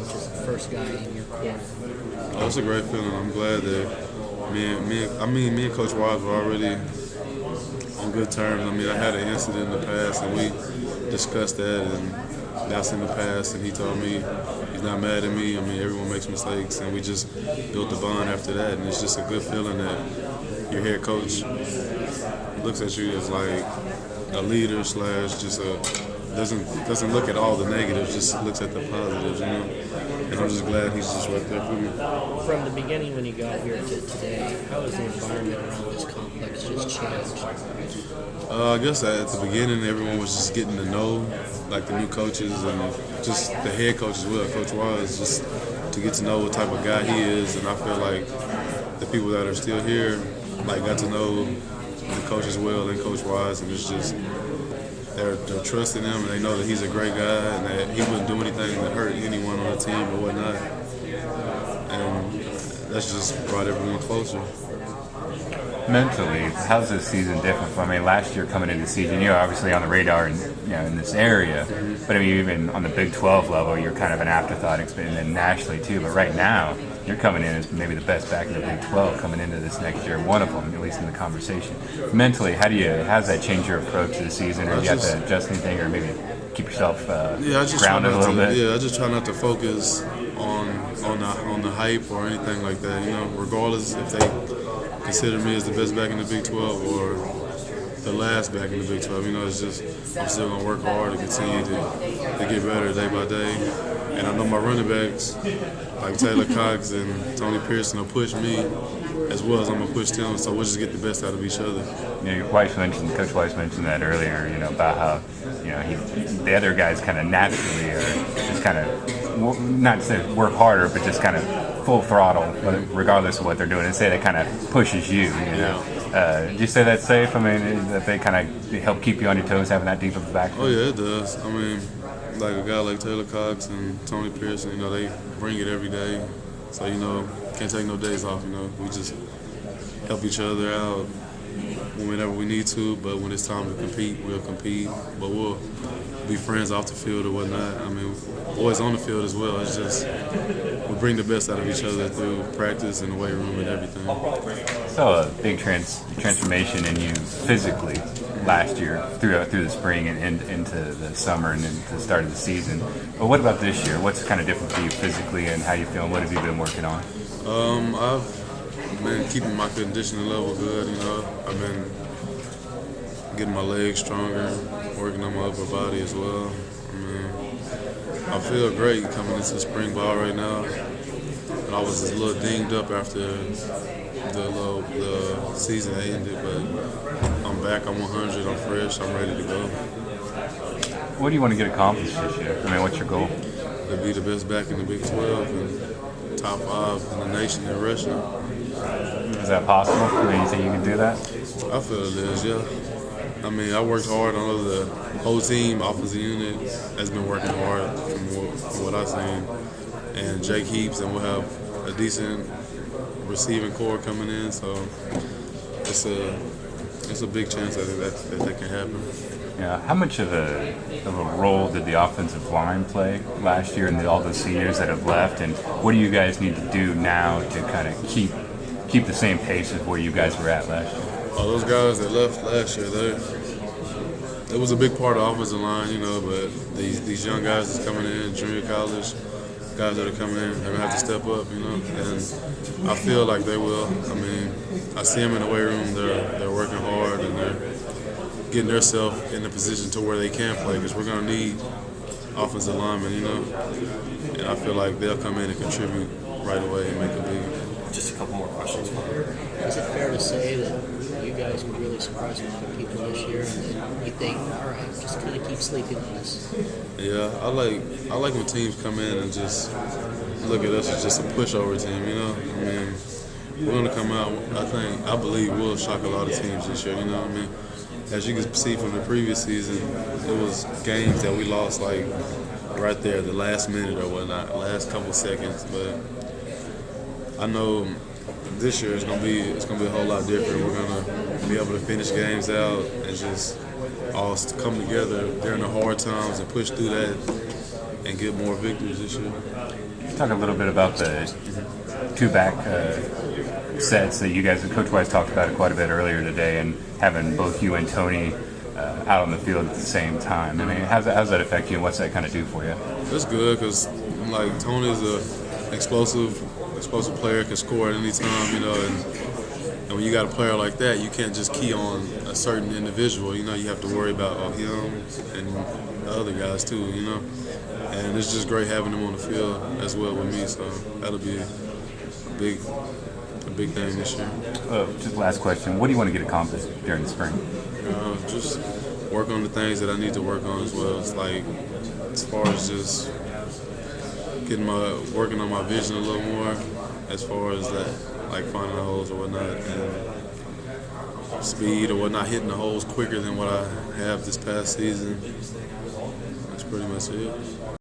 coach as the first guy in your corner? Oh, it's a great feeling. I'm glad that me and Coach Wise were already on good terms. I mean, I had an incident in the past, and we discussed that, and that's in the past. And he told me he's not mad at me. I mean, everyone makes mistakes, and we just built the bond after that. And it's just a good feeling that your head coach looks at you as like a leader slash just a doesn't look at all the negatives, just looks at the positives, you know. And I'm just glad he's just right there for me. From the beginning when you got here to today, how has the environment around this complex just changed? I guess at the beginning, everyone was just getting to know, like the new coaches and just the head coach as well, Coach Wise, just to get to know what type of guy he is. And I feel like the people that are still here, like, got to know the coach as well and Coach Wise, and it's just they're trusting him, and they know that he's a great guy and that he wouldn't do anything to hurt anyone on the team or whatnot. And that's just brought everyone closer. Mentally, how's this season different from? I mean, last year coming into the season, you're obviously on the radar in this area, but I mean, even on the Big 12 level, you're kind of an afterthought, and then nationally too. But right now, you're coming in as maybe the best back in the Big 12 coming into this next year, one of them, at least in the conversation. Mentally, how's that change your approach to the season, or do you have to adjust anything, or maybe keep yourself grounded a little bit? Yeah, I just try not to focus on the hype or anything like that. You know, regardless if they consider me as the best back in the Big 12 or the last back in the Big 12. You know, it's just I'm still going to work hard to continue to get better day by day. And I know my running backs, like Taylor Cox and Tony Pearson, will push me as well as I'm going to push them. So we'll just get the best out of each other. You know, Coach Weiss mentioned that earlier, you know, about how, you know, the other guys kind of naturally are just kind of, not to say work harder, but just kind of full throttle, regardless of what they're doing, and say that kind of pushes you, you know. Do you say that's safe? I mean, that they kind of help keep you on your toes, having that deep of a backfield? Oh, yeah, it does. I mean, like a guy like Taylor Cox and Tony Pearson, you know, they bring it every day. So, you know, can't take no days off, you know. We just help each other out whenever we need to, but when it's time to compete, we'll compete. But we'll be friends off the field or whatnot. I mean, always on the field as well. It's just we bring the best out of each other through practice and the weight room and everything. So a big transformation in you physically last year through the spring and into the summer and into the start of the season. But what about this year? What's kind of different for you physically, and how you feeling? What have you been working on? I've been keeping my conditioning level good. You know, I've been getting my legs stronger, working on my upper body as well. I mean, I feel great coming into spring ball right now. And I was a little dinged up after the season ended, but I'm back. I'm 100. I'm fresh. I'm ready to go. What do you want to get accomplished this year? I mean, what's your goal? To be the best back in the Big 12 and top 5 in the nation in rushing. Is that possible? I mean, you think you can do that? I feel it is, yeah. I mean, I worked hard. I know the whole team, offensive unit, has been working hard from what I've seen. And Jake Heaps, and we'll have a decent receiving core coming in. So it's a big chance that can happen. Yeah. How much of a role did the offensive line play last year, and all the seniors that have left? And what do you guys need to do now to kind of keep the same pace of where you guys were at last year? Oh, those guys that left last year, it was a big part of the offensive line, you know, but these young guys that's coming in, junior college, guys that are coming in, they're going to have to step up, you know, and I feel like they will. I mean, I see them in the weight room, they're working hard, and they're getting themselves in the position to where they can play, because we're going to need offensive linemen, you know, and I feel like they'll come in and contribute right away and make a big. Just a couple more questions for you. Is it fair to say that you guys could really surprise a lot of people this year, and then you think, all right, just kind of keep sleeping on this? Yeah, I like when teams come in and just look at us as just a pushover team, you know? I mean, we're going to come out, I believe we'll shock a lot of teams this year, you know what I mean? As you can see from the previous season, it was games that we lost, like, right there, the last minute or whatnot, last couple seconds, but I know this year it's gonna be a whole lot different. We're gonna be able to finish games out and just all come together during the hard times and push through that and get more victories this year. Talk a little bit about the two-back sets that you guys, Coach Wise talked about it quite a bit earlier today, and having both you and Tony out on the field at the same time. I mean, how's that affect you, and what's that kind of do for you? It's good because like Tony's a explosive player, can score at any time, you know, and when you got a player like that, you can't just key on a certain individual. You know, you have to worry about him and the other guys too, you know. And it's just great having them on the field as well with me. So that'll be a big thing this year. Just last question: what do you want to get accomplished during the spring? Just work on the things that I need to work on as well. It's like as far as just working on my vision a little more, as far as that, like finding the holes or whatnot, and speed or whatnot, hitting the holes quicker than what I have this past season. That's pretty much it.